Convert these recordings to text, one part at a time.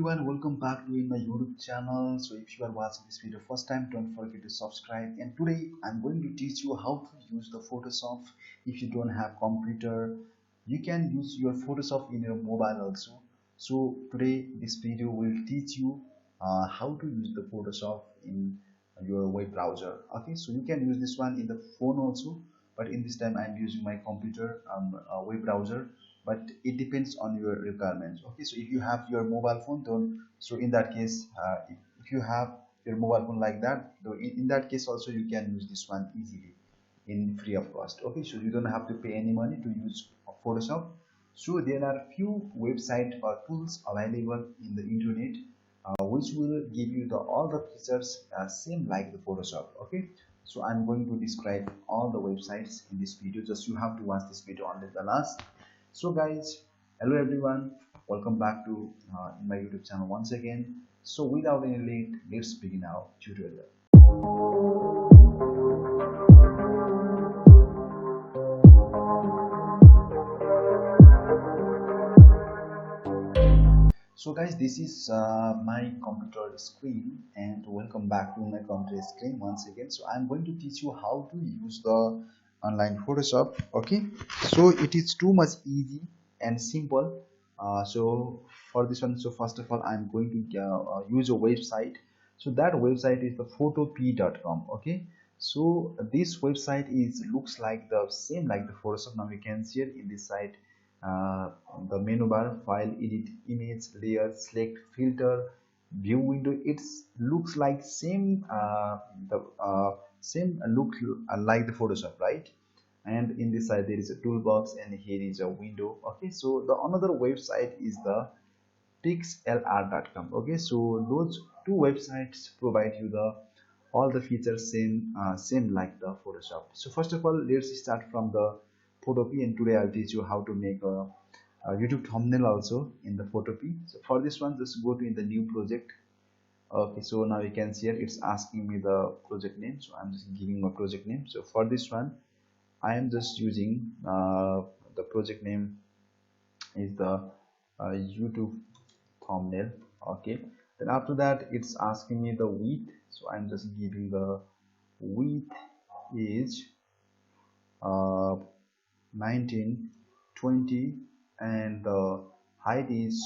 everyone, welcome back to my YouTube channel. So if you are watching this video first time, don't forget to subscribe. And today I'm going to teach you how to use the Photoshop. If you don't have computer, you can use your Photoshop in your mobile also. So today this video will teach you how to use the Photoshop in your web browser. Okay, so you can use this one in the phone also, but in this time I'm using my computer web browser, but it depends on your requirements. Okay, so if you have your mobile phone, don't, so in that case if you have your mobile phone like that, though in that case also you can use this one easily in free of cost. Okay, so you don't have to pay any money to use Photoshop. So there are few website or tools available in the internet which will give you the all the features same like the Photoshop. Okay, so I'm going to describe all the websites in this video. Just you have to watch this video until the last. So guys, hello everyone, welcome back to my YouTube channel once again. So without any late, let's begin our tutorial. So guys, this is my computer screen, and welcome back to my computer screen once again. So I'm going to teach you how to use the online Photoshop. Okay, so it is too much easy and simple. So for this one, so first of all I'm going to use a website. So that website is the photopea.com. Okay, so this website is looks like the same like the Photoshop. Now you can see it in this site, uh, the menu bar, file, edit, image, layer, select, filter, view window. It looks like same the same look like the Photoshop, right? And in this side there is a toolbox, and here is a window. Okay, so the another website is the Pixlr.com. Okay, so those two websites provide you the all the features same like the Photoshop. So first of all, let's start from the Photopea, and today I'll teach you how to make a YouTube thumbnail also in the Photopea. So for this one, just go to in the new project. Okay, so now you can see here it's asking me the project name, so I'm just giving my project name. So for this one I am just using the project name is the YouTube thumbnail. Okay, then after that it's asking me the width, so I'm just giving the width is 1920, and the height is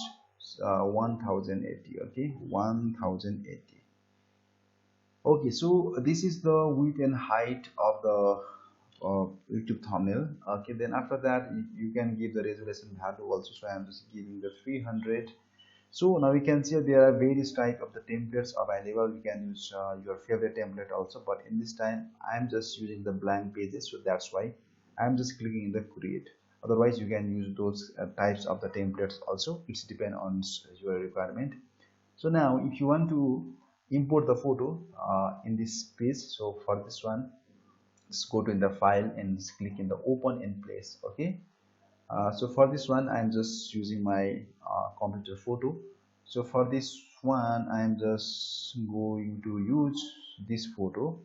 1080. Okay, 1080. Okay, so this is the width and height of the YouTube thumbnail. Okay, then after that you can give the resolution value also, so I am just giving the 300. So now we can see there are various type of the templates available. You can use your favorite template also, but in this time I am just using the blank pages, so that's why I am just clicking in the create. Otherwise you can use those types of the templates also. It's depend on your requirement. So now if you want to import the photo in this page, so for this one just go to in the file and just click in the open in place. Okay, so for this one I'm just using my computer photo. So for this one I'm just going to use this photo.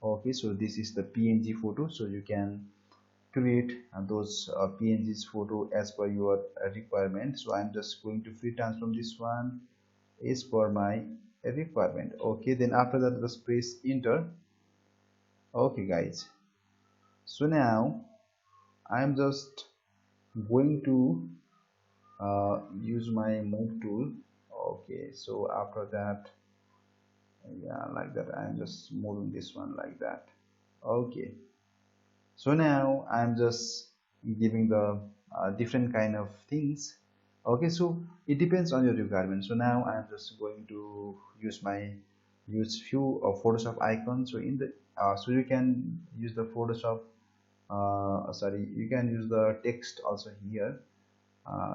Okay, so this is the PNG photo, so you can create those PNGs photo as per your requirement. So I'm just going to free transform this one as per my requirement. Okay, then after that just press enter. Okay guys, so now I'm just going to use my move tool. Okay, so after that, yeah, like that I'm just moving this one like that. Okay, so now I'm just giving the different kind of things. Okay, so it depends on your requirement. So now I'm just going to use few Photoshop icons. So in the so you can use the Photoshop sorry, you can use the text also here.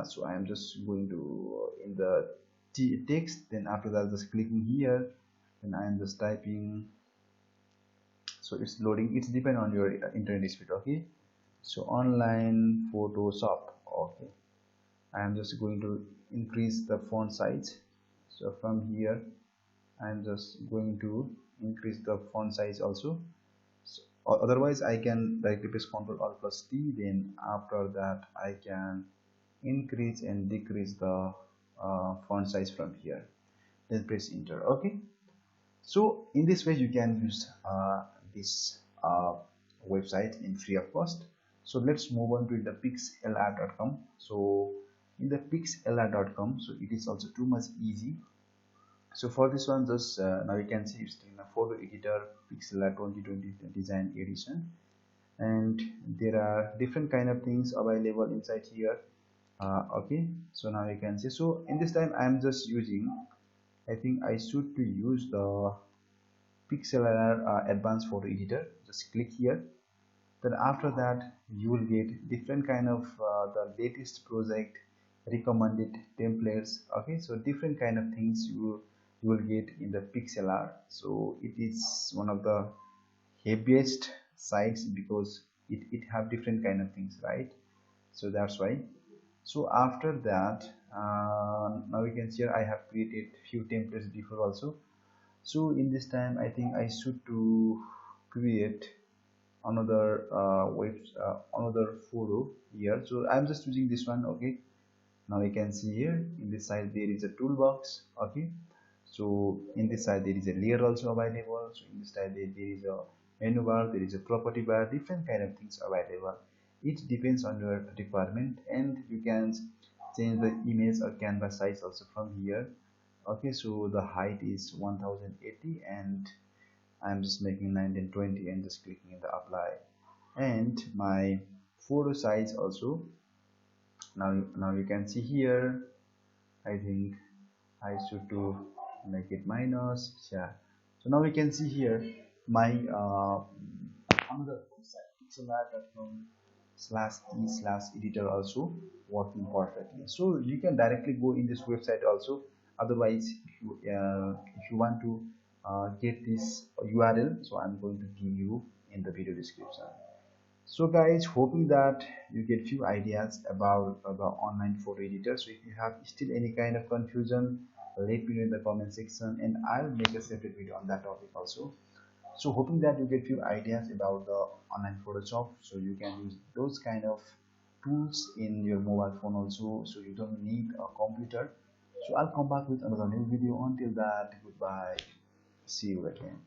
So I am just going to in the text, then after that just clicking here, then I am just typing. So it's loading. It's depend on your internet speed. Okay, so online Photoshop. Okay, I am just going to increase the font size. So from here I am just going to increase the font size also. So, otherwise I can directly press Ctrl Alt plus T, then after that I can increase and decrease the font size from here, then press enter. Okay, so in this way you can use this website in free of cost. So let's move on to the pixlr.com. So in the pixlr.com, so it is also too much easy. So for this one, just now you can see it's in a photo editor, Pixlr 2020 design edition, and there are different kind of things available inside here. Okay, so now you can see. So in this time I'm just using, I think I should to use the Pixlr advanced photo editor. Just click here. Then after that you will get different kind of the latest project recommended templates. Okay, so different kind of things you will get in the Pixlr. So it is one of the heaviest sites because it have different kind of things, right? So that's why. So after that, now you can see here I have created few templates before also. So in this time I think I should to create another another photo here. So I'm just using this one. Okay, now you can see here in this side there is a toolbox. Okay, so in this side there is a layer also available. So in this side there is a menu bar, there is a property bar, different kind of things available. It depends on your requirement, and you can change the image or canvas size also from here. Okay, so the height is 1080 and I'm just making 1920 and just clicking in the apply. And my photo size also, now you can see here, I think I should to make it minus. Yeah, so now we can see here my another website pixlr.com/e/editor also working perfectly. So you can directly go in this website also. Otherwise if you want to get this URL, so I'm going to give you in the video description. So guys, hoping that you get few ideas about the online photo editor. So if you have still any kind of confusion, let me know in the comment section and I'll make a separate video on that topic also. So hoping that you get few ideas about the online Photoshop, so you can use those kind of tools in your mobile phone also, so you don't need a computer. So I'll come back with another new video. Until that, goodbye, see you again.